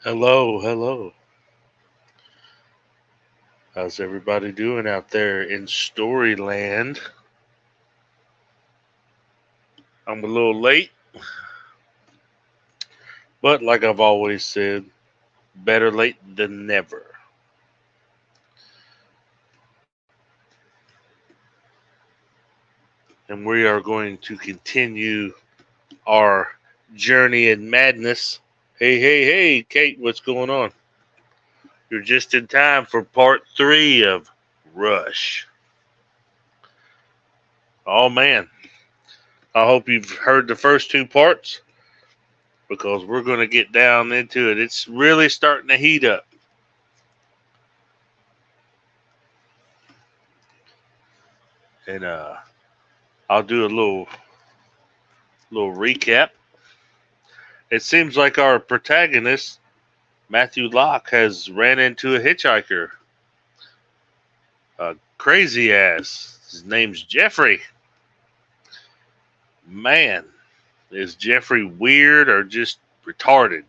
Hello, hello. How's everybody doing out there in Storyland? I'm a little late, but like I've always said, better late than never. And we are going to continue our journey in madness. Hey, hey, hey, Kate, what's going on? You're just in time for part 3 of Rush. Oh man, I hope you've heard the first 2 parts because we're going to get down into it. It's really starting to heat up. And I'll do a little recap. It seems like our protagonist, Matthew Locke, has ran into a hitchhiker. A crazy ass. His name's Jeffrey. Man, is Jeffrey weird or just retarded?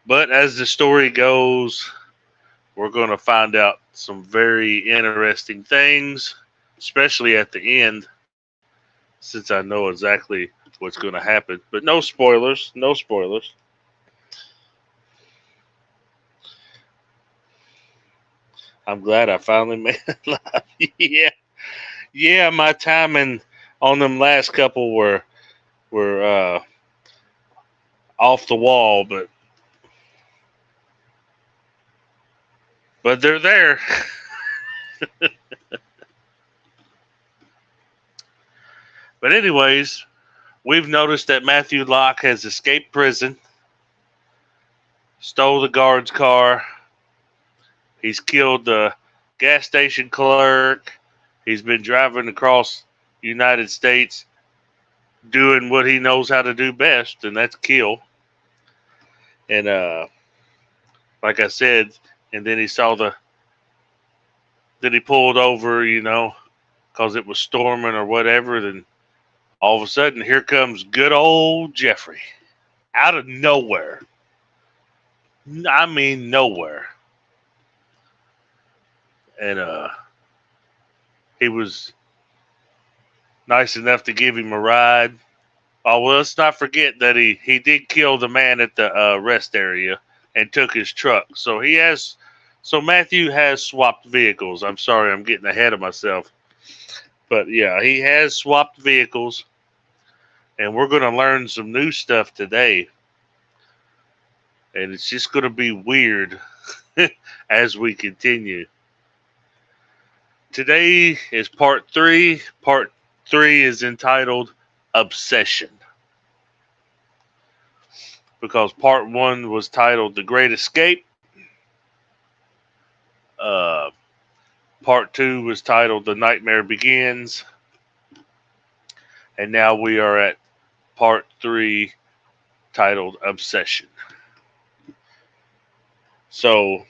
But as the story goes, we're going to find out some very interesting things, especially at the end, since I know exactly what's going to happen. But no spoilers, no spoilers. I'm glad I finally made it live. Yeah, yeah. My timing on them last couple were off the wall, but they're there. But anyways, we've noticed that Matthew Locke has escaped prison, stole the guard's car. He's killed the gas station clerk. He's been driving across the United States doing what he knows how to do best, and that's kill. And like I said, and then he saw then he pulled over, because it was storming or whatever. Then all of a sudden, here comes good old Jeffrey out of nowhere. I mean, nowhere. And he was nice enough to give him a ride. Oh, well, let's not forget that he did kill the man at the rest area and took his truck. So Matthew has swapped vehicles. I'm sorry, I'm getting ahead of myself. But yeah, he has swapped vehicles, and we're going to learn some new stuff today. And it's just going to be weird as we continue. Today is part 3. Part 3 is entitled Obsession, because part 1 was titled The Great Escape. Uh, Part 2 was titled The Nightmare Begins. And now we are at part 3 titled Obsession. So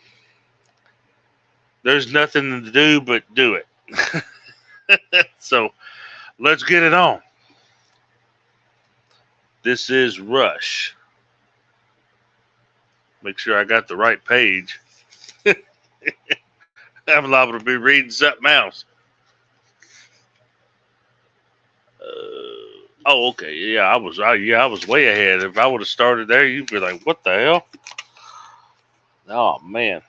there's nothing to do but do it. So let's get it on. This is Rush. Make sure I got the right page. I'm liable to be reading something else. Oh, okay. Yeah, I was way ahead. If I would have started there, you'd be like, "What the hell?" Oh man,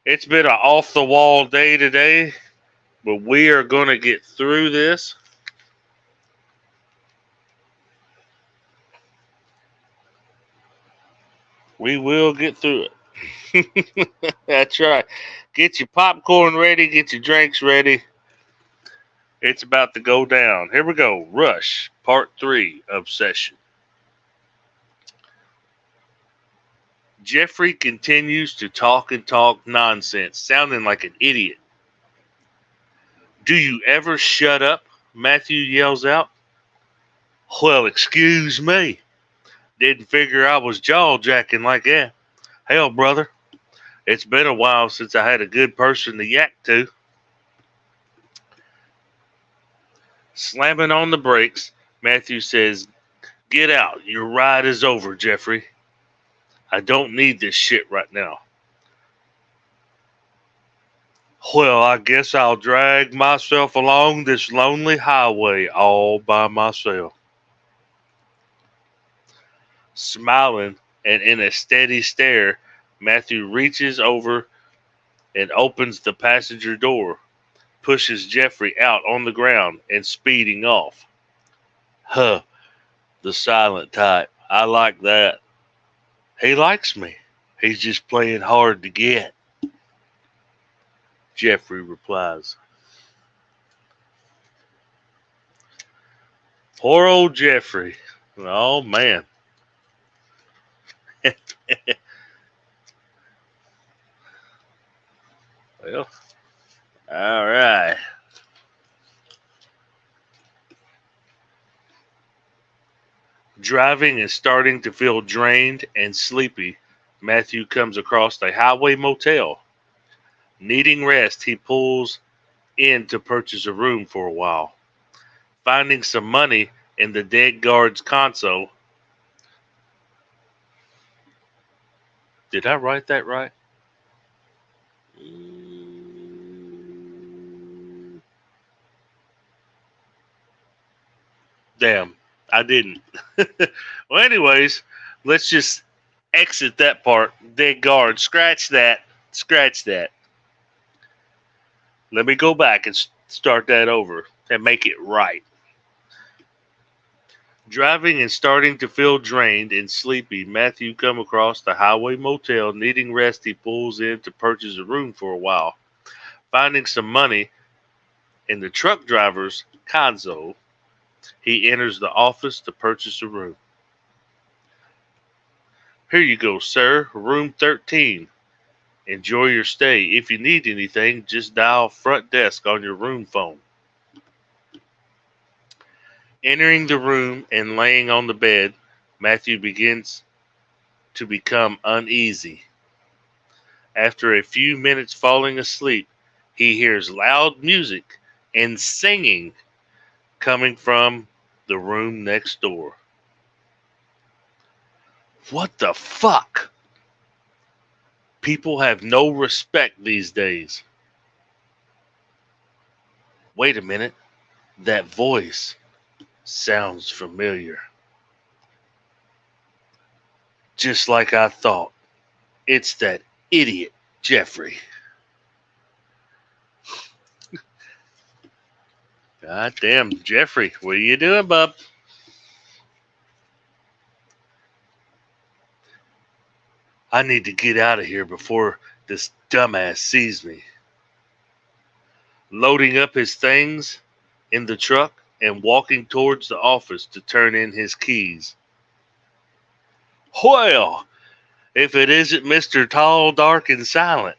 it's been an off the wall day today, but we are gonna get through this. We will get through it. That's right. Get your popcorn ready. Get your drinks ready. It's about to go down. Here we go. Rush, Part 3, Obsession. Jeffrey continues to talk and talk nonsense, sounding like an idiot. Do you ever shut up? Matthew yells out. Well, excuse me. Didn't figure I was jaw jacking like that. Hell, brother, it's been a while since I had a good person to yak to. Slamming on the brakes, Matthew says, "Get out. Your ride is over, Jeffrey. I don't need this shit right now." "Well, I guess I'll drag myself along this lonely highway all by myself." Smiling and in a steady stare, Matthew reaches over and opens the passenger door, pushes Jeffrey out on the ground and speeding off. Huh, the silent type. I like that. He likes me. He's just playing hard to get, Jeffrey replies. Poor old Jeffrey. Oh, man. Well, all right. Driving and starting to feel drained and sleepy, Matthew comes across a highway motel. Needing rest, he pulls in to purchase a room for a while. Finding some money in the dead guard's console. Did I write that right? Damn, I didn't. Well, anyways, let's just exit that part. Dead guard. Scratch that. Scratch that. Let me go back and start that over and make it right. Driving and starting to feel drained and sleepy, Matthew comes across the highway motel. Needing rest, he pulls in to purchase a room for a while. Finding some money in the truck driver's console, he enters the office to purchase a room. Here you go, sir. Room 13. Enjoy your stay. If you need anything, just dial front desk on your room phone. Entering the room and laying on the bed, Matthew begins to become uneasy. After a few minutes falling asleep, he hears loud music and singing coming from the room next door. What the fuck? People have no respect these days. Wait a minute. That voice sounds familiar. Just like I thought. It's that idiot Jeffrey. God damn, Jeffrey, what are you doing, bub? I need to get out of here before this dumbass sees me. Loading up his things in the truck and walking towards the office to turn in his keys. Well, if it isn't Mr. Tall, Dark, and Silent.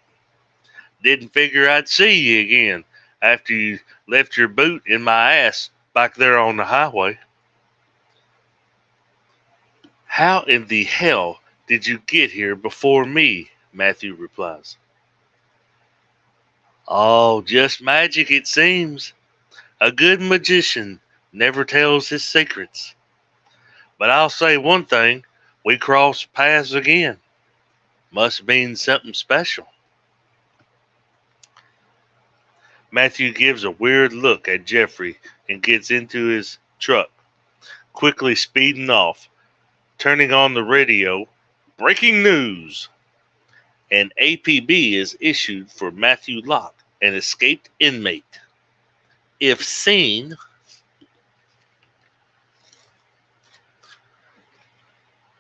Didn't figure I'd see you again after you left your boot in my ass back there on the highway. How in the hell did you get here before me? Matthew replies. Oh, just magic it seems. A good magician never tells his secrets. But I'll say one thing, we crossed paths again. Must mean something special. Matthew gives a weird look at Jeffrey and gets into his truck, quickly speeding off, turning on the radio. Breaking news! An APB is issued for Matthew Locke, an escaped inmate. If seen,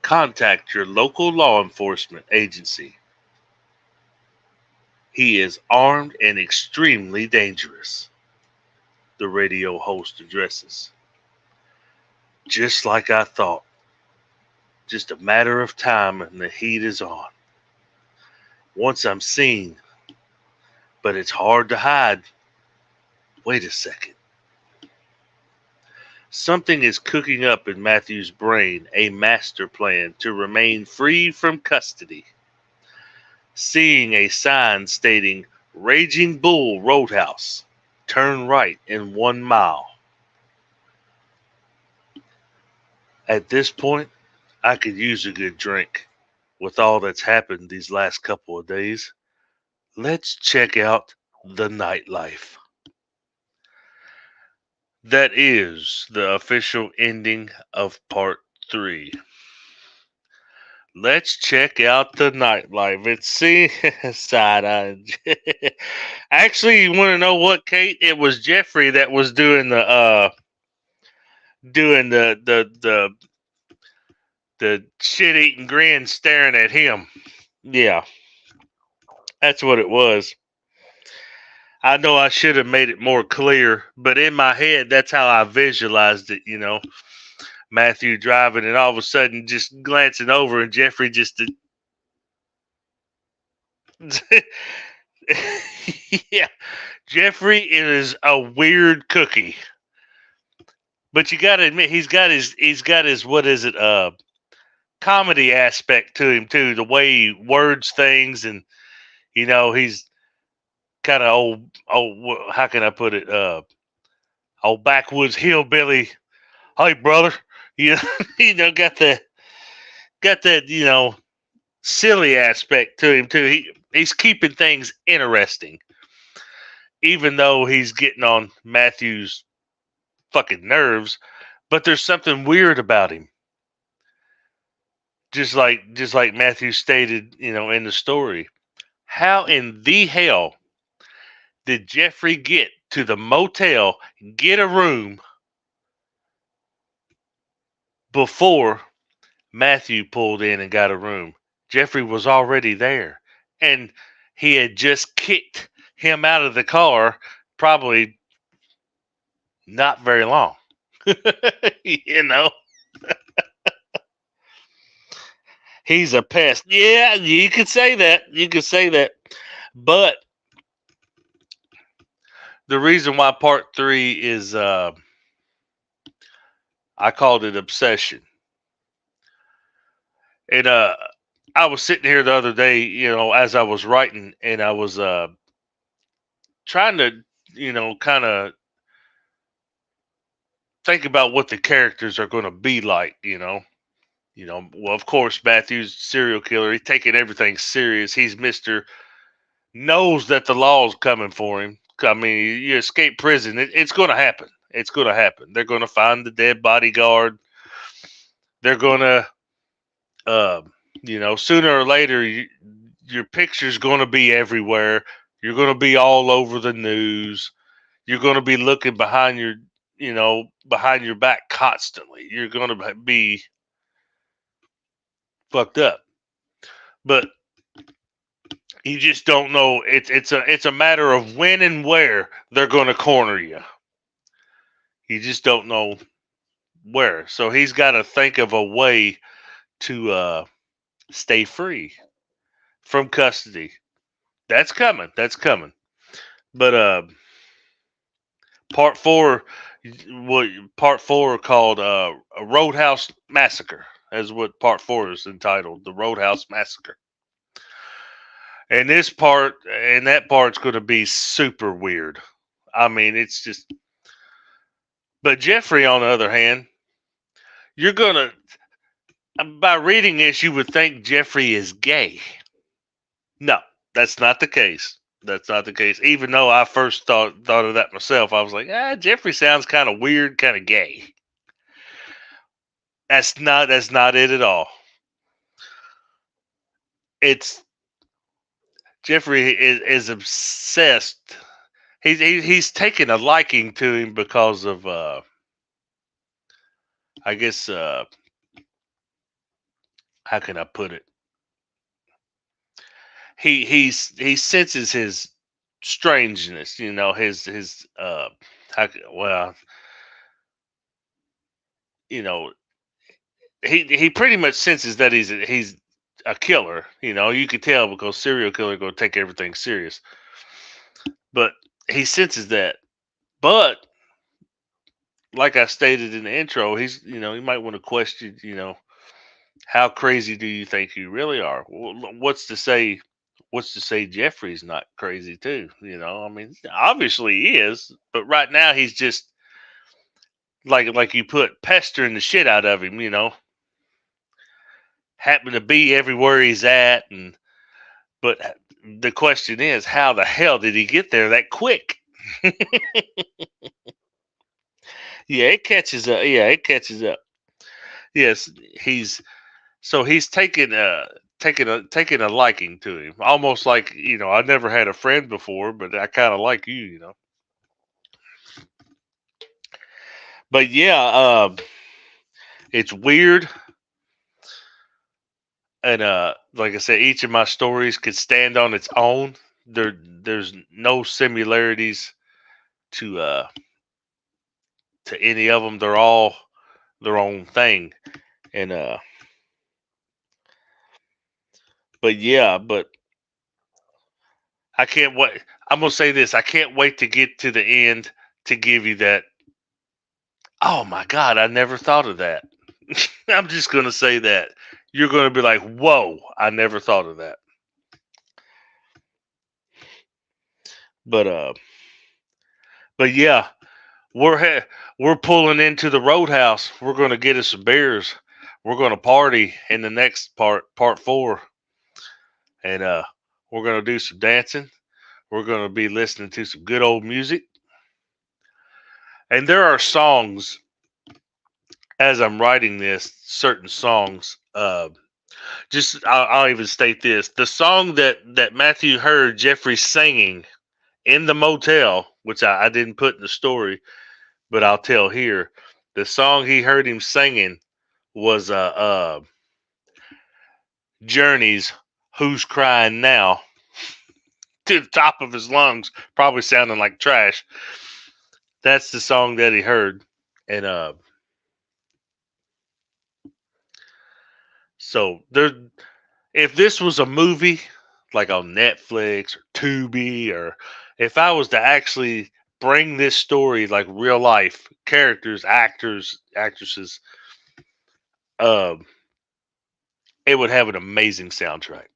contact your local law enforcement agency. He is armed and extremely dangerous, the radio host addresses. Just like I thought. Just a matter of time and the heat is on. Once I'm seen, but it's hard to hide. Wait a second. Something is cooking up in Matthew's brain, a master plan to remain free from custody. Seeing a sign stating Raging Bull Roadhouse, turn right in 1 mile. At this point, I could use a good drink with all that's happened these last couple of days. Let's check out the nightlife. That is the official ending of part 3. Let's check out the nightlife. It's see side eye. Actually, you want to know what, Kate? It was Jeffrey that was doing the shit eating grin, staring at him. Yeah, that's what it was. I know I should have made it more clear, but in my head, that's how I visualized it. Matthew driving, and all of a sudden, just glancing over, and Jeffrey just. Yeah, Jeffrey is a weird cookie, but you got to admit he's got his what is it comedy aspect to him too. The way he words things, and he's kind of old. How can I put it? Old backwoods hillbilly. Hey, brother, you got that silly aspect to him too. He's keeping things interesting, even though he's getting on Matthew's fucking nerves. But there's something weird about him. Just like Matthew stated, in the story. How in the hell did Jeffrey get to the motel, get a room before Matthew pulled in and got a room? Jeffrey was already there, and he had just kicked him out of the car probably not very long. you know, he's a pest. Yeah, you could say that. You could say that. But the reason why part 3 is, I called it obsession. And I was sitting here the other day, as I was writing, and I was trying to, kind of think about what the characters are going to be like, Well, of course, Matthew's serial killer. He's taking everything serious. He's Mister knows that the law's coming for him. I mean, you escape prison, it's going to happen. It's going to happen. They're going to find the dead bodyguard. They're going to, sooner or later, your picture's going to be everywhere. You're going to be all over the news. You're going to be looking behind your back constantly. You're going to be fucked up. But you just don't know. It's a matter of when and where they're going to corner you. You just don't know where. So he's got to think of a way to stay free from custody. That's coming. That's coming. But part 4, part 4 called a Roadhouse Massacre, is what part 4 is entitled, the Roadhouse Massacre. And that part's going to be super weird. I mean, it's just. But Jeffrey, on the other hand, you're going to. By reading this, you would think Jeffrey is gay. No, that's not the case. That's not the case. Even though I first thought of that myself, I was like, Jeffrey sounds kind of weird, kind of gay. That's not it at all. It's Jeffrey is obsessed. He's taken a liking to him because of I guess how can I put it? He senses his strangeness, his he pretty much senses that he's a killer. You could tell because serial killer going to take everything serious. But he senses that. But like I stated in the intro, he's he might want to question, how crazy do you think you really are? Well, what's to say Jeffrey's not crazy too? I mean, obviously he is, but right now he's just like you put pestering the shit out of him, happen to be everywhere he's at, but the question is, how the hell did he get there that quick? Yeah, it catches up. Yeah, it catches up. Yes, he's taking a liking to him, almost like I never had a friend before, but I kind of like you. But yeah, it's weird, and like I said, each of my stories could stand on its own. There's no similarities to any of them. They're all their own thing, and but yeah, but I can't wait. I'm gonna say this: I can't wait to get to the end to give you that. Oh my God, I never thought of that. I'm just gonna say that you're gonna be like, "Whoa, I never thought of that." But yeah, we're pulling into the roadhouse. We're gonna get us some beers. We're gonna party in the next part 4, and we're gonna do some dancing. We're gonna be listening to some good old music, and there are songs as I'm writing this. Certain songs. I'll even state this: the song that Matthew heard Jeffrey singing in the motel, which I didn't put in the story, but I'll tell here. The song he heard him singing was Journey's "Who's Crying Now" to the top of his lungs, probably sounding like trash. That's the song that he heard, and so there. If this was a movie like on Netflix or Tubi, or if I was to actually bring this story like real life characters, actors, actresses, um, it would have an amazing soundtrack.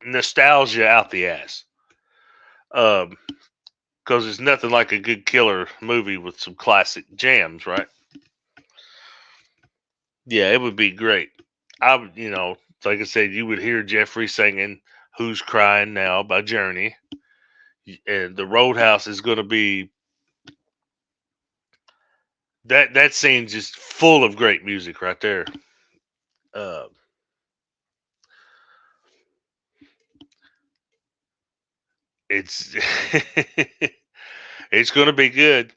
Nostalgia out the ass. Because there's nothing like a good killer movie with some classic jams, right? Yeah, it would be great. Like I said, you would hear Jeffrey singing "Who's Crying Now" by Journey, and the Roadhouse is going to be that scene's just full of great music right there. Uh, it's it's going to be good.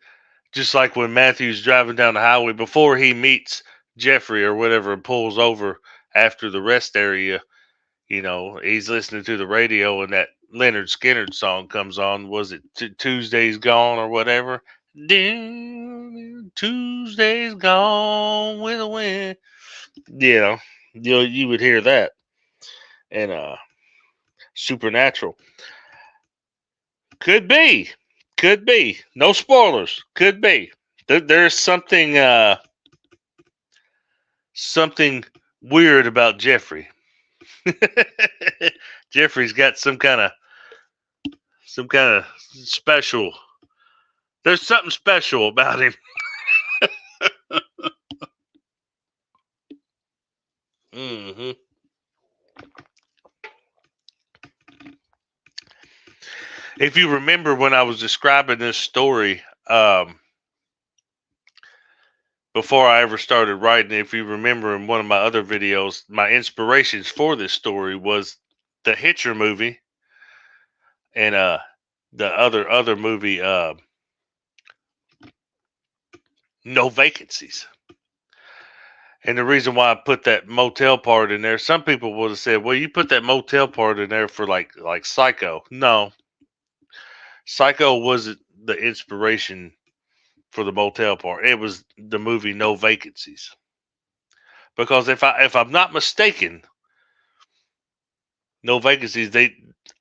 Just like when Matthew's driving down the highway before he meets Jeffrey or whatever and pulls over after the rest area, he's listening to the radio and that Leonard Skinner song comes on. Was it Tuesday's Gone or whatever? Tuesday's gone with a wind. You would hear that. And Supernatural. Could be. Could be. No spoilers. Could be. There's something weird about Jeffrey. Jeffrey's got some kind of special. There's something special about him. hmm If you remember when I was describing this story, before I ever started writing, if you remember in one of my other videos, my inspirations for this story was the Hitcher movie and the other movie, No Vacancies. And the reason why I put that motel part in there, some people would have said, "Well, you put that motel part in there for like Psycho." No, Psycho wasn't the inspiration for the motel part. It was the movie No Vacancies. Because if I'm not mistaken, No Vacancies,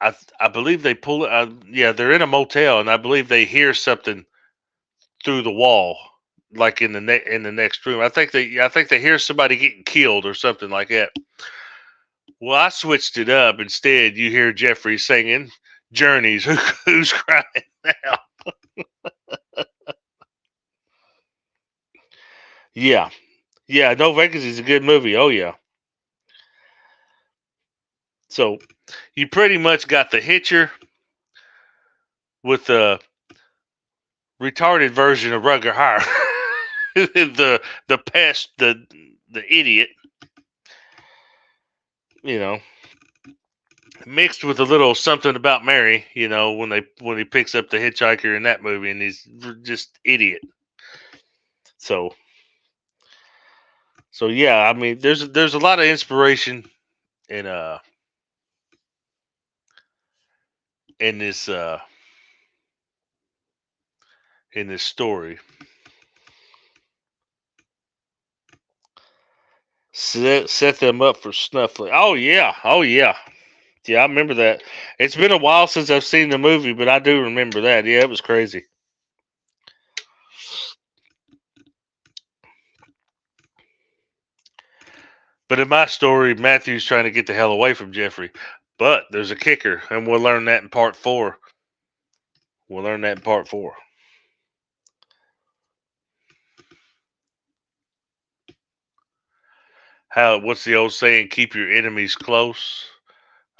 I believe they pull it. Yeah, they're in a motel, and I believe they hear something through the wall, like in the next room. I think they hear somebody getting killed or something like that. Well, I switched it up. Instead, you hear Jeffrey singing Journeys. Who's crying now? Yeah. Yeah, No Vacancy is a good movie. Oh yeah. So you pretty much got the Hitcher with the retarded version of Rutger Hauer. the pest, the idiot, you know, mixed with a little something about Mary, when he picks up the hitchhiker in that movie and he's just idiot. So yeah, I mean there's a lot of inspiration in in this uh in this story. Set them up for Snuffling. Oh yeah. Oh yeah. Yeah, I remember that. It's been a while since I've seen the movie, but I do remember that. Yeah, it was crazy. But in my story, Matthew's trying to get the hell away from Jeffrey. But there's a kicker, and we'll learn that in part 4. We'll learn that in part 4. What's the old saying? Keep your enemies close,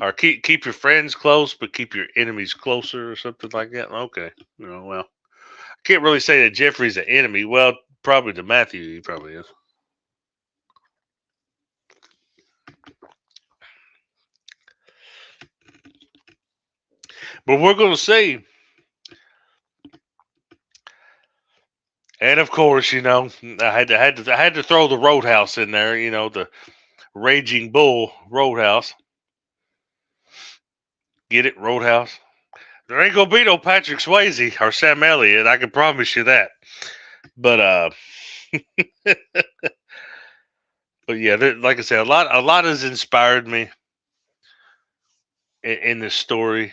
or keep your friends close, but keep your enemies closer, or something like that. Okay, well, I can't really say that Jeffrey's an enemy. Well, probably to Matthew, he probably is. But we're gonna see. And of course, I had to throw the Roadhouse in there. The Raging Bull Roadhouse. Get it, Roadhouse. There ain't gonna be no Patrick Swayze or Sam Elliott. I can promise you that. But but yeah, like I said, a lot has inspired me in this story.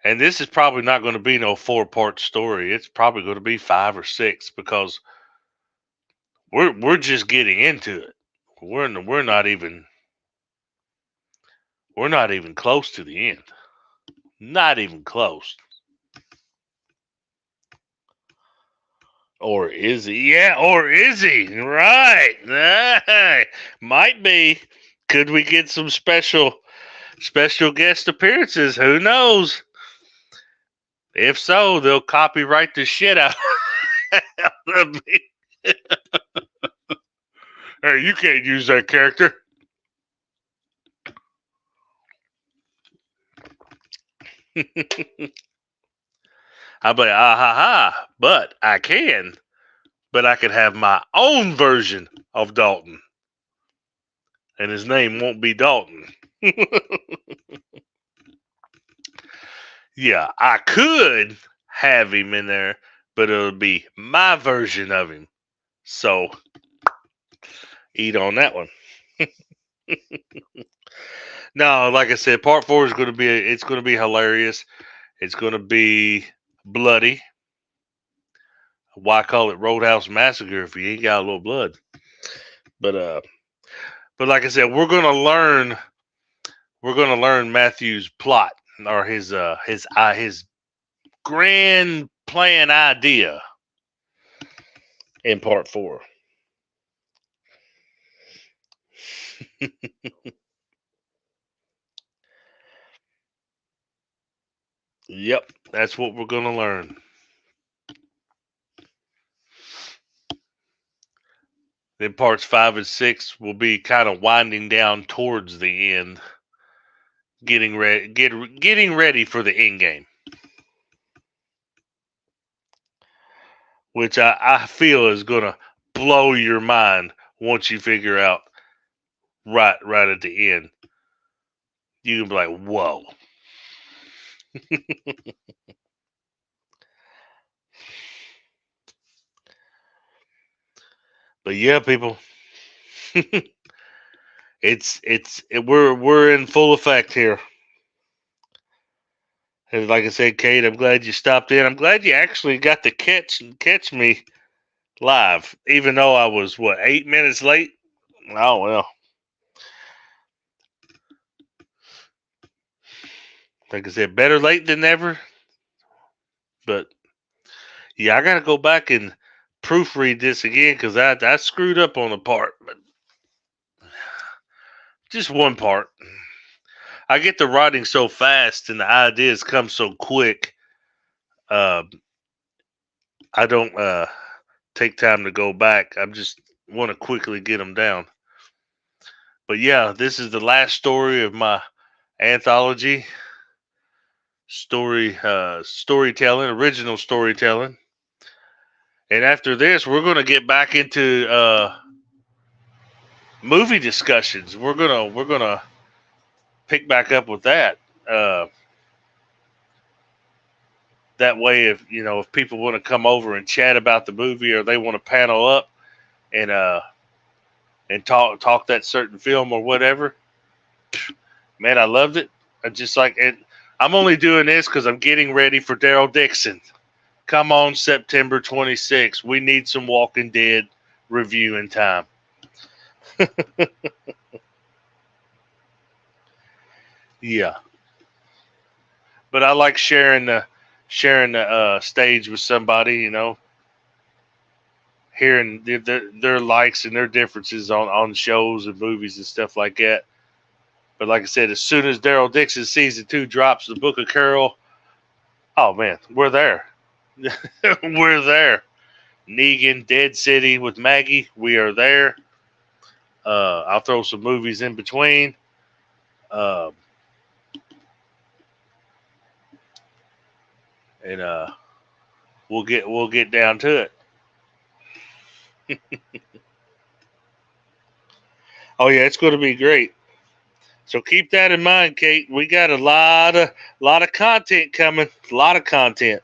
And this is probably not going to be no 4-part story. It's probably going to be 5 or 6 because we're just getting into it. We're not even close to the end. Not even close. Or is he? Yeah, or is he? Right. Might be. Could we get some special guest appearances? Who knows? If so, they'll copyright the shit out of me. Hey, you can't use that character. I'll be like, ah ha ha, but I can. But I could have my own version of Dalton. And his name won't be Dalton. Yeah, I could have him in there, but it'll be my version of him. So eat on that one. No, like I said, part 4 is going to be it's going to be hilarious. It's going to be bloody. Why call it Roadhouse Massacre if you ain't got a little blood? But like I said, we're gonna learn Matthew's plot or his grand plan idea in part 4. Yep, that's what we're gonna learn. Then parts 5 and 6 will be kind of winding down towards the end, getting ready for the end game, which I feel is gonna blow your mind once you figure out right at the end. You can be like, whoa. But yeah, people, we're in full effect here. And like I said, Kate, I'm glad you stopped in. I'm glad you actually got to catch me live, even though I was 8 minutes late. Oh well. Like I said, better late than never. But yeah, I gotta go back and proofread this again because I screwed up on a part, but just one part. I get the writing so fast and the ideas come so quick. I don't take time to go back. I just want to quickly get them down. But yeah, this is the last story of my anthology storytelling, original storytelling. And after this, we're going to get back into movie discussions. We're gonna pick back up with that. That way, if people want to come over and chat about the movie, or they want to panel up and talk that certain film or whatever, man, I loved it. I just like it. I'm only doing this because I'm getting ready for Daryl Dixon. Come on, September 26th. We need some Walking Dead reviewing time. Yeah, but I like sharing the stage with somebody. Hearing their likes and their differences on shows and movies and stuff like that. But like I said, as soon as Daryl Dixon season 2 drops, the Book of Carol, oh man, we're there. We're there. Negan, Dead City with Maggie, we are there. I'll throw some movies in between. And we'll get down to it. Oh yeah, it's going to be great. So keep that in mind, Kate. We got a lot of content coming. A lot of content,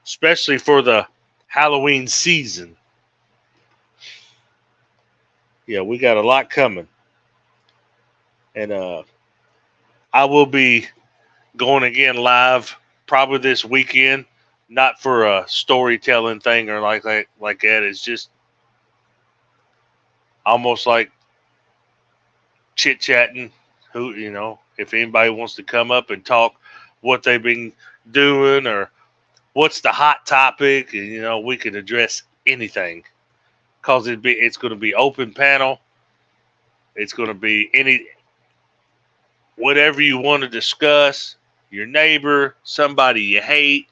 especially for the Halloween season. Yeah, we got a lot coming, and I will be going again live probably this weekend. Not for a storytelling thing or like that. It's just almost like chit chatting. If anybody wants to come up and talk what they've been doing or what's the hot topic, and we can address anything because it's going to be open panel. It's going to be whatever you want to discuss. Your neighbor, somebody you hate,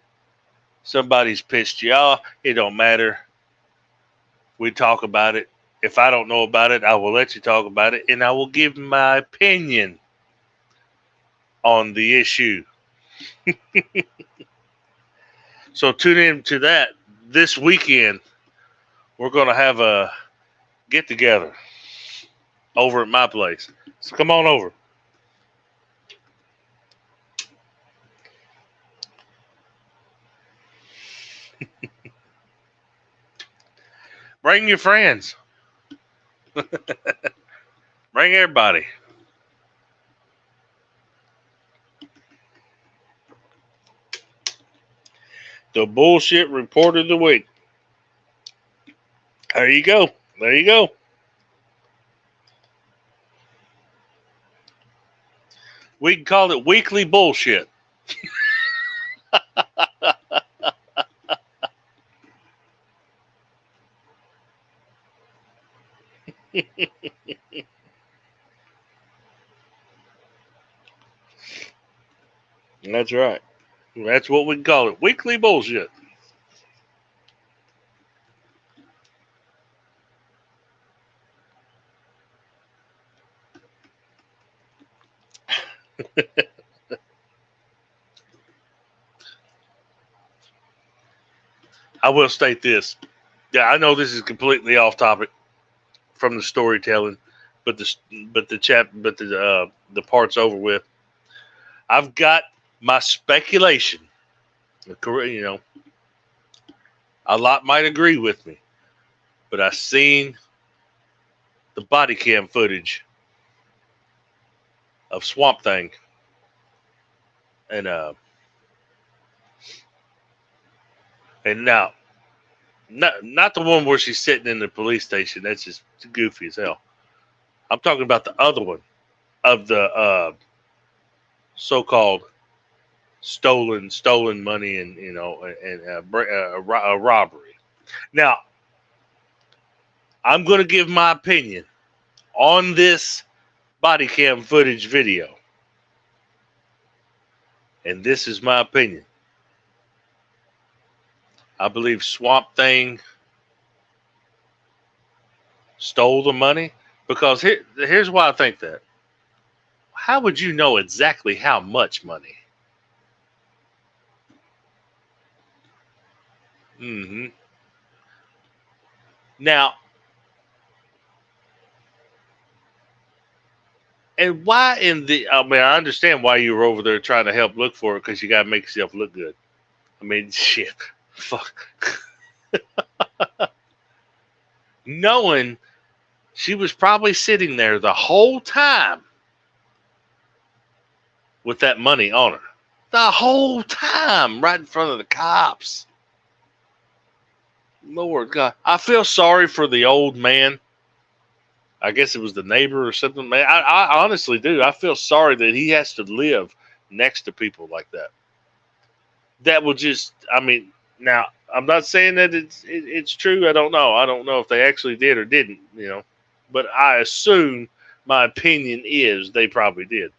somebody's pissed you off. It don't matter. We talk about it. If I don't know about it, I will let you talk about it, and I will give my opinion on the issue. So tune in to that this weekend. We're going to have a get together over at my place. So come on over. Bring your friends. Bring everybody. The bullshit report of the week. There you go. There you go. We can call it weekly bullshit. That's right. That's what we can call it. Weekly bullshit. I will state this. Yeah, I know this is completely off topic from the storytelling, but the part's over with. I've got my speculation. A lot might agree with me, but I seen the body cam footage of Swamp Thing, and now, not the one where she's sitting in the police station. That's just goofy as hell. I'm talking about the other one of the so-called stolen money and a robbery. Now, I'm going to give my opinion on this body cam footage video. And this is my opinion. I believe Swamp Thing stole the money, because here's why I think that. How would you know exactly how much money? Mm-hmm. Now, and why I mean, I understand why you were over there trying to help look for it, because you got to make yourself look good. I mean, shit. Fuck. Knowing she was probably sitting there the whole time with that money on her. The whole time, right in front of the cops. Lord God. I feel sorry for the old man. I guess it was the neighbor or something. Man, I honestly do. I feel sorry that he has to live next to people like that. That will just, I mean, now, I'm not saying that it's true. I don't know. I don't know if they actually did or didn't, you know. But I assume, my opinion is, they probably did.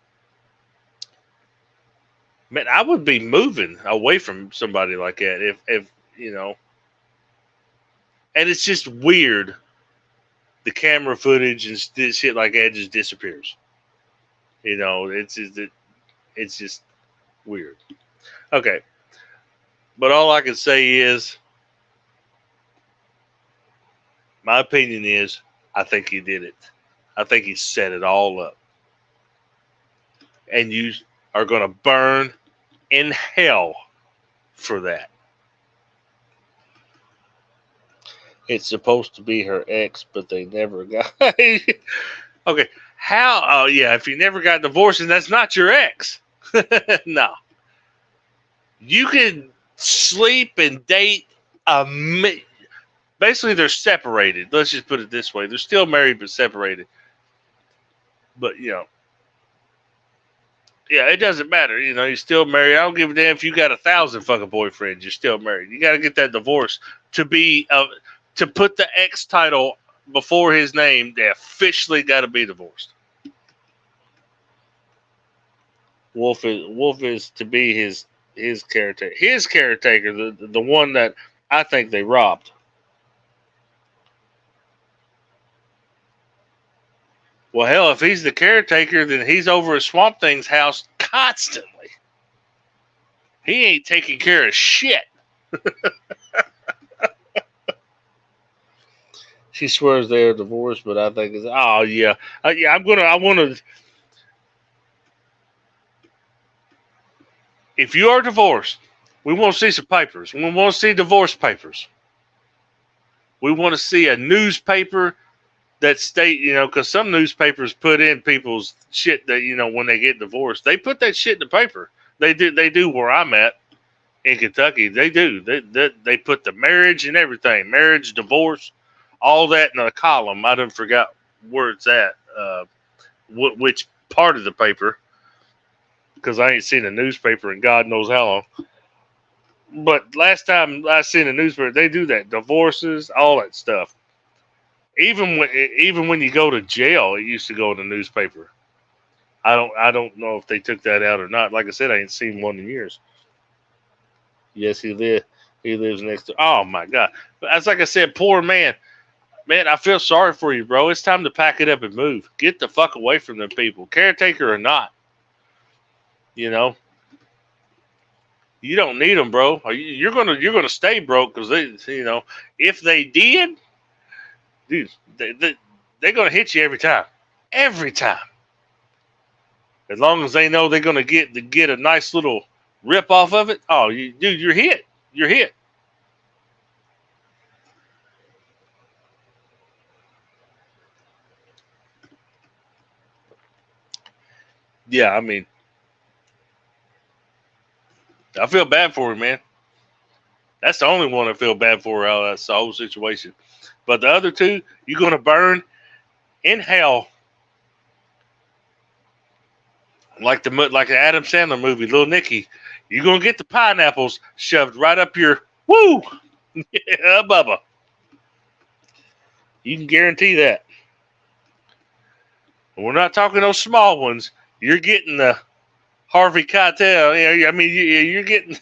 Man, I would be moving away from somebody like that if you know. And it's just weird. The camera footage and shit like that just disappears. You know, it's just weird. Okay. But all I can say is, my opinion is, I think he did it. I think he set it all up. And you are going to burn in hell for that. It's supposed to be her ex, but they never got. Okay. How? Oh, yeah. If you never got divorced, and that's not your ex. No. You can sleep and date basically, they're separated. Let's just put it this way. They're still married, but separated. But, you know, yeah, it doesn't matter. You know, you're still married. I don't give a damn if you got 1,000 fucking boyfriends. You're still married. You got to get that divorce to be to put the X title before his name. They officially got to be divorced. Wolf is to be his caretaker. His caretaker, the one that I think they robbed. Well, hell, if he's the caretaker, then he's over at Swamp Thing's house constantly. He ain't taking care of shit. She swears they're divorced, but I think it's, oh, yeah. Yeah, I want to. If you are divorced, we want to see some papers. We want to see divorce papers. We want to see a newspaper that state, you know, because some newspapers put in people's shit that, you know, when they get divorced, they put that shit in the paper. They do where I'm at in Kentucky. They do. They put the marriage and everything, marriage, divorce, all that in a column. I done forgot where it's at, which part of the paper, because I ain't seen a newspaper in God knows how long. But last time I seen a newspaper, they do that, divorces, all that stuff. Even when you go to jail, it used to go in the newspaper. I don't know if they took that out or not. Like I said, I ain't seen one in years. Yes, he lives next to. Oh my God! But as like I said, poor man. Man, I feel sorry for you, bro. It's time to pack it up and move. Get the fuck away from them people, caretaker or not. You know, you don't need them, bro. You're gonna stay broke because they, you know, if they did. Dude, they're going to hit you every time. Every time. As long as they know they're going to get a nice little rip off of it. Oh, dude, you're hit. You're hit. Yeah, I mean, I feel bad for her, man. That's the only one I feel bad for out of that whole situation. But the other two, you're going to burn in hell. Like the Adam Sandler movie, Little Nicky. You're going to get the pineapples shoved right up your, woo! Yeah, Bubba. You can guarantee that. And we're not talking those small ones. You're getting the Harvey Keitel. I mean, you're getting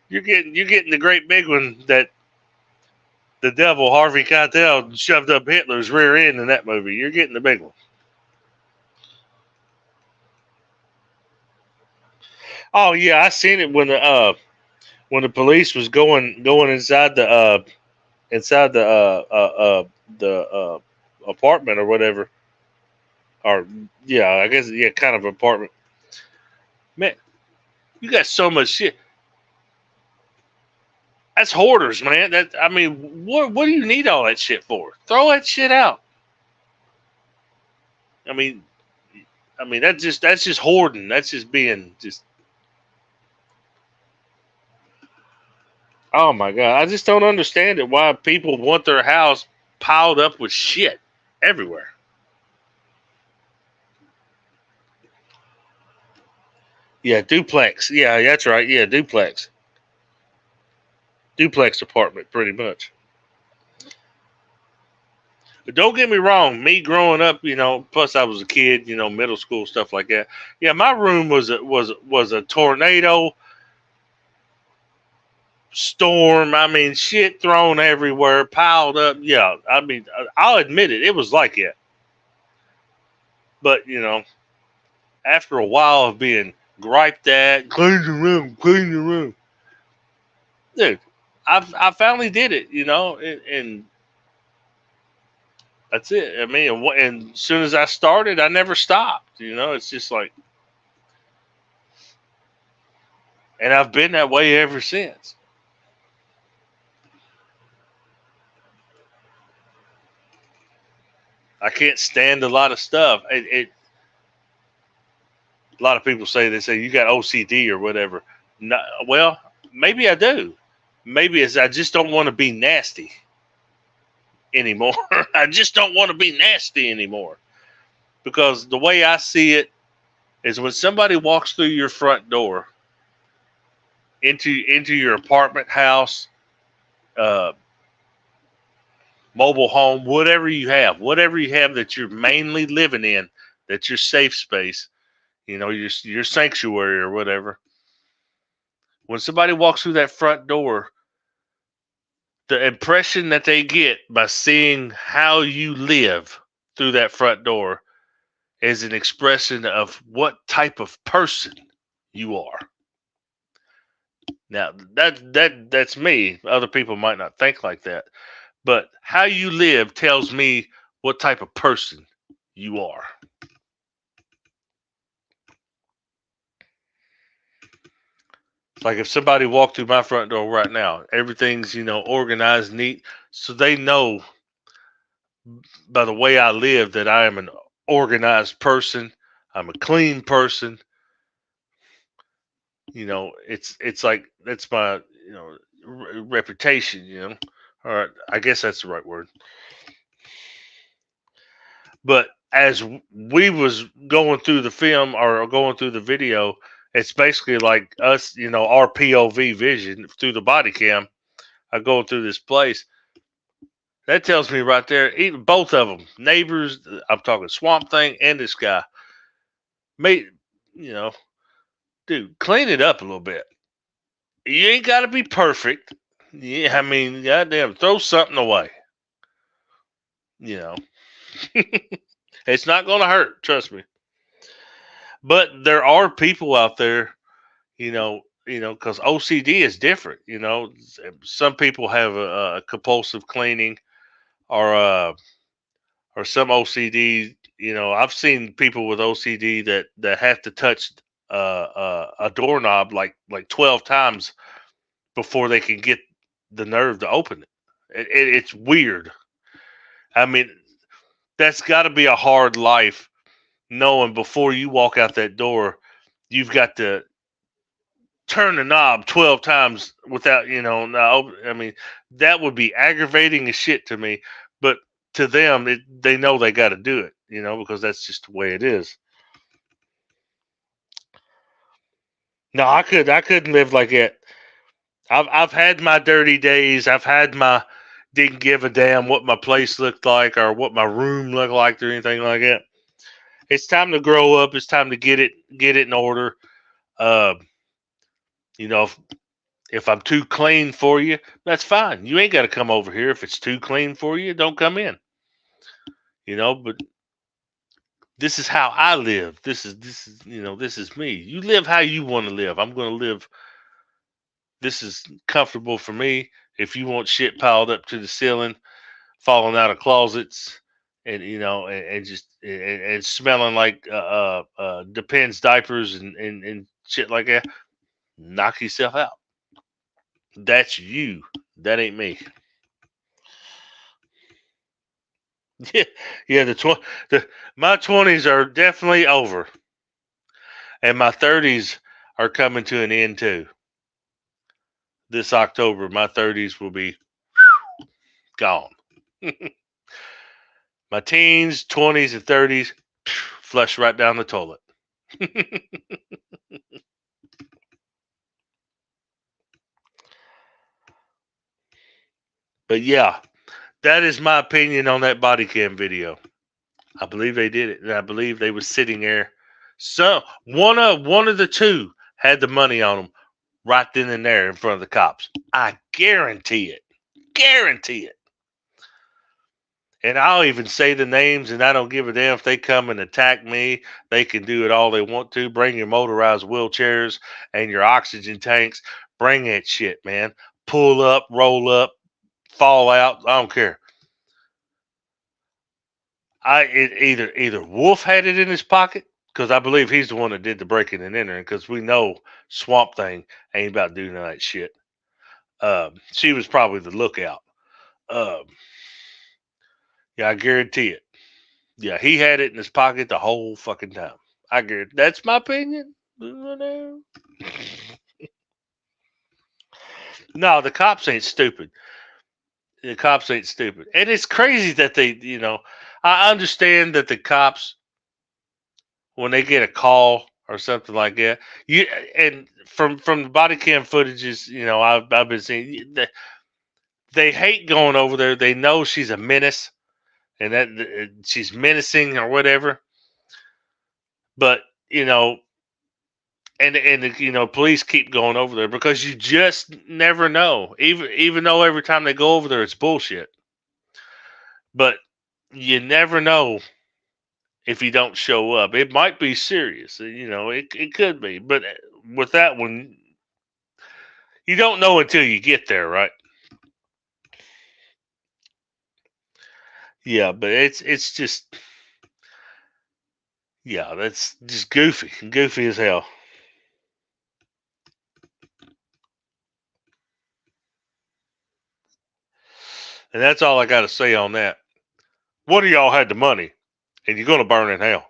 you're getting the great big one that the devil Harvey Keitel shoved up Hitler's rear end in that movie. You're getting the big one. Oh yeah, I seen it when the police was going inside the apartment or whatever, or yeah, I guess yeah, kind of apartment. Man, you got so much shit. That's hoarders, man. That I mean, what do you need all that shit for? Throw that shit out. I mean, that's just hoarding. That's just being just. Oh my god, I just don't understand it. Why people want their house piled up with shit everywhere. Yeah, duplex. Yeah, that's right. Yeah, duplex. Duplex apartment, pretty much. But don't get me wrong. Me growing up, plus I was a kid, middle school stuff like that. Yeah, my room was a tornado storm. I mean, shit thrown everywhere, piled up. Yeah, I mean, I'll admit it. It was like it. But after a while of being griped at, clean the room, dude. I finally did it, and that's it. I mean, and as soon as I started, I never stopped. It's just like, and I've been that way ever since. I can't stand a lot of stuff. A lot of people say you got OCD or whatever. No, well, maybe I do. Maybe it's I just don't want to be nasty anymore. I just don't want to be nasty anymore because the way I see it is when somebody walks through your front door into your apartment house, uh, mobile home, whatever you have that you're mainly living in, that's your safe space, your sanctuary or whatever. When somebody walks through that front door, the impression that they get by seeing how you live through that front door is an expression of what type of person you are. Now that's me. Other people might not think like that, but how you live tells me what type of person you are. Like if somebody walked through my front door right now, everything's organized, neat, so they know by the way I live that I am an organized person. I'm a clean person. It's like that's my reputation. Or I guess that's the right word. But as we was going through the film or going through the video, it's basically like us, our POV vision through the body cam. I go through this place. That tells me right there, even both of them, neighbors. I'm talking Swamp Thing and this guy. Mate, you know, dude, clean it up a little bit. You ain't got to be perfect. Yeah, I mean, goddamn, throw something away. You know, it's not going to hurt. Trust me. But there are people out there, because OCD is different. Some people have a compulsive cleaning, or some OCD. I've seen people with OCD that have to touch a doorknob like 12 times before they can get the nerve to open it. It's weird. I mean, that's got to be a hard life, knowing before you walk out that door, you've got to turn the knob 12 times without, no, I mean, that would be aggravating as shit to me. But to them, they know they got to do it, because that's just the way it is. No, I couldn't live like that. I've had my dirty days. I've had my, didn't give a damn what my place looked like or what my room looked like or anything like that. It's time to grow up. It's time to get it in order. Uh, you know, if I'm too clean for you, that's fine. You ain't got to come over here. If it's too clean for you, don't come in. But this is how I live. This is this is me. You live how you want to live. I'm going to live. This is comfortable for me. If you want shit piled up to the ceiling, falling out of closets, and just and smelling like Depends diapers and shit like that, knock yourself out. That's you. That ain't me. Yeah. My 20s are definitely over, and my 30s are coming to an end too. This October, my 30s will be gone. My teens, 20s, and 30s flush right down the toilet. But yeah, that is my opinion on that body cam video. I believe they did it, and I believe they were sitting there. So one of the two had the money on them right then and there in front of the cops. I guarantee it. Guarantee it. And I'll even say the names, and I don't give a damn if they come and attack me. They can do it all they want to. Bring your motorized wheelchairs and your oxygen tanks. Bring that shit, man. Pull up, roll up, fall out. I don't care. Either Wolf had it in his pocket, because I believe he's the one that did the breaking and entering, because we know Swamp Thing ain't about doing that shit. She was probably the lookout. Yeah, I guarantee it. Yeah, he had it in his pocket the whole fucking time. I guarantee. That's my opinion. No, the cops ain't stupid. The cops ain't stupid. And it's crazy that I understand that the cops, when they get a call or something like that, and from the body cam footages, I've been seeing, they hate going over there. They know she's a menace, and that she's menacing or whatever. But police keep going over there because you just never know. Even though every time they go over there, it's bullshit. But you never know if you don't show up. It might be serious. It could be. But with that one, you don't know until you get there, right? Yeah, but it's just, yeah, that's just goofy as hell. And that's all I got to say on that. What of y'all had the money, and you're gonna burn in hell?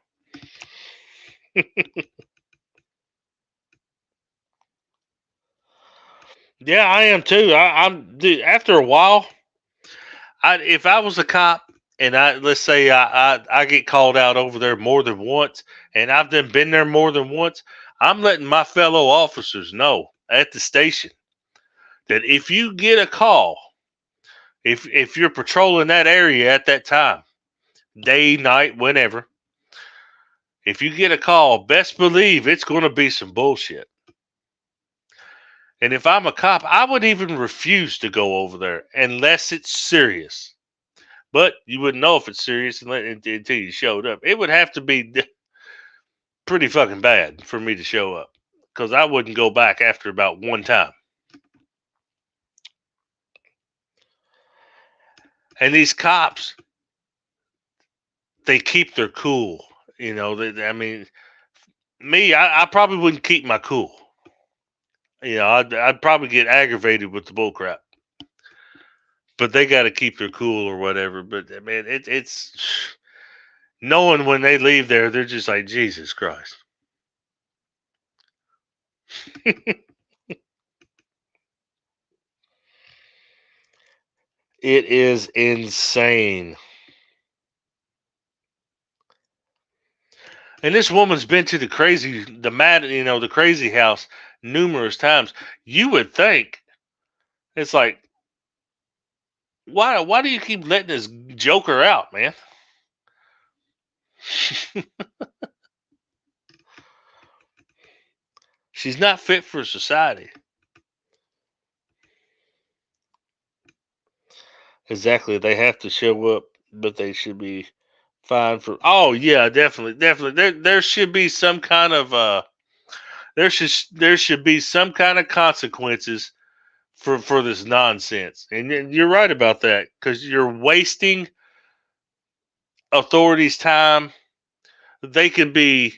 Yeah, I am too. I'm dude. After a while, if I was a cop and let's say I get called out over there more than once, and I've been there more than once, I'm letting my fellow officers know at the station that if you get a call, if you're patrolling that area at that time, day, night, whenever, if you get a call, best believe it's going to be some bullshit. And if I'm a cop, I would even refuse to go over there unless it's serious. But you wouldn't know if it's serious until you showed up. It would have to be pretty fucking bad for me to show up, because I wouldn't go back after about one time. And these cops, they keep their cool. I mean, me, I probably wouldn't keep my cool. I'd probably get aggravated with the bullcrap. But they got to keep their cool or whatever. But I mean, it's knowing when they leave there, they're just like, Jesus Christ. It is insane. And this woman's been to the crazy house numerous times. You would think it's like, Why do you keep letting this joker out, man? She's not fit for society. Exactly. They have to show up, but they should be fine for. Oh yeah, definitely. There should be some kind of there should be some kind of consequences for this nonsense. And you're right about that, because you're wasting authorities' time. They can be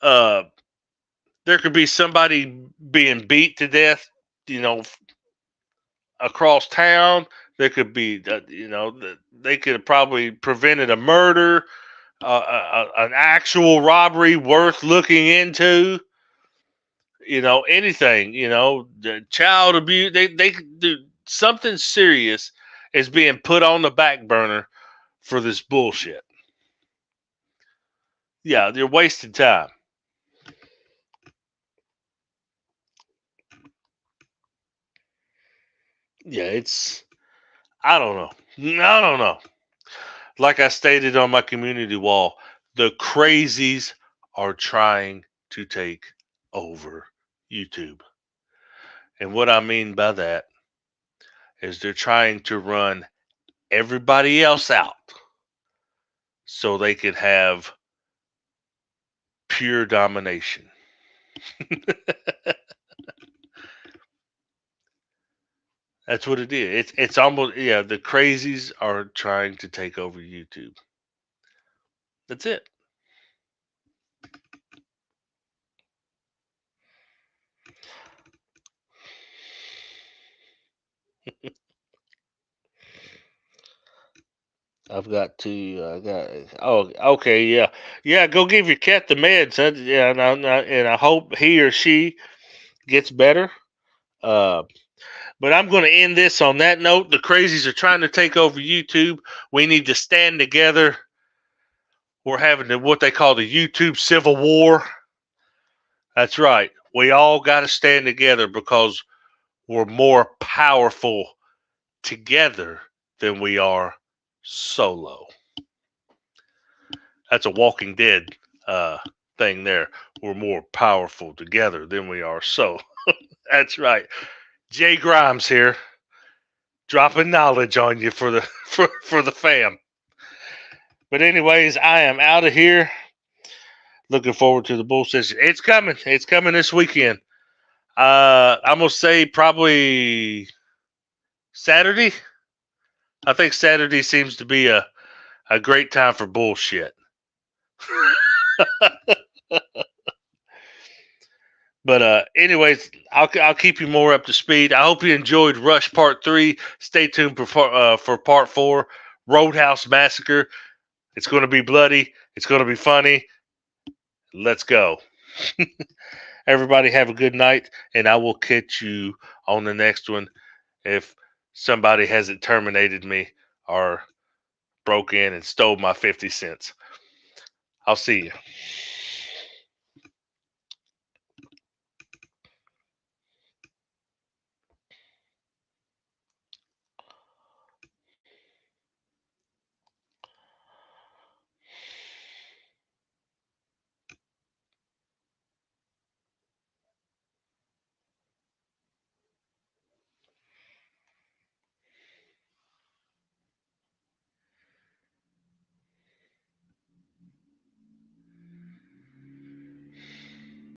uh there could be somebody being beat to death, you know, across town. There could be, they could have probably prevented a murder, an actual robbery worth looking into. Anything. The child abuse. They could do something serious is being put on the back burner for this bullshit. Yeah, they're wasting time. Yeah, I don't know. I don't know. Like I stated on my community wall, the crazies are trying to take over YouTube. And what I mean by that is they're trying to run everybody else out so they could have pure domination. That's what it is. It's almost, yeah, the crazies are trying to take over YouTube. That's it. I've got to. I got. Oh, okay, yeah, yeah. Go give your cat the meds. Yeah, and I hope he or she gets better. Uh, but I'm going to end this on that note. The crazies are trying to take over YouTube. We need to stand together. We're having what they call the YouTube civil war. That's right. We all got to stand together because we're more powerful together than we are solo. That's a Walking Dead thing there. We're more powerful together than we are so. That's right. Jay Grimes here, dropping knowledge on you for the for the fam. But anyways, I am out of here. Looking forward to the bull session. It's coming. It's coming this weekend. I'm gonna say probably Saturday. I think Saturday seems to be a great time for bullshit. But anyways, I'll keep you more up to speed. I hope you enjoyed Rush Part 3. Stay tuned for Part 4, Roadhouse Massacre. It's going to be bloody. It's going to be funny. Let's go. Everybody have a good night, and I will catch you on the next one if somebody hasn't terminated me or broke in and stole my 50 cents. I'll see you.